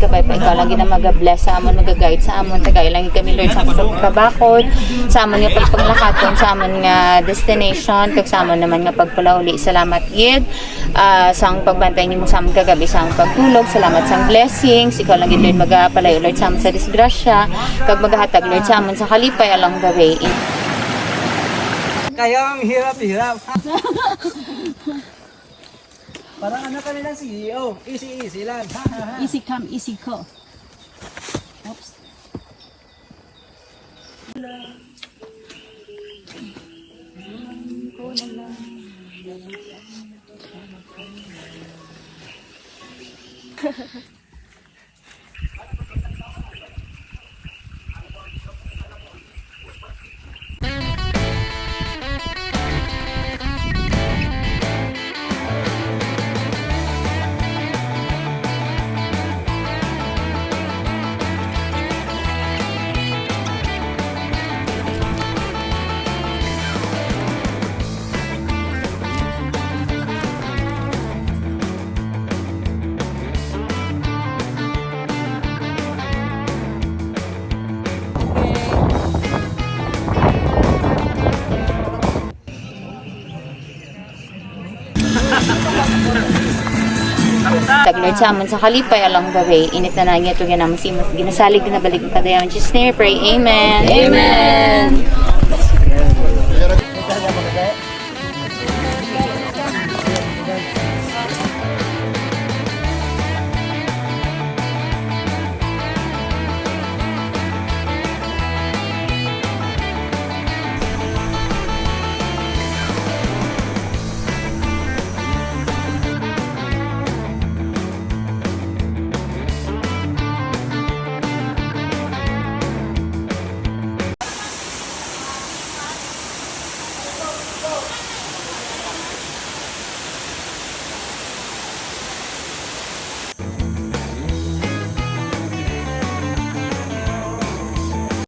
kabay pa ikaw lagi na mag-bless sa amon, mag-guide sa amon, tagay lang kami Lord sa kabakod, sa amon nga pagpanglakaton, sa amon nga destination, kag sa amon naman nga pagpalauli. Salamat gid sang pagbantay nimo sa amon kagabi, sang pagtulog, salamat sang blessings, ikaw lang gid Lord magapalayo Lord sa amon sa disgrasya, kag maghatag Lord sa amon sa kalipay along the way. Kayong hirap-hirap. Parang ano ka nilang CEO. Easy lang. Easy come, easy go. Oops. Tag Lord sa amon sa kalipay along the way. Init na niya ito yan naman si Mas. Ginasalig na balik ng kadayaman. Jesus name we pray. Amen. Amen.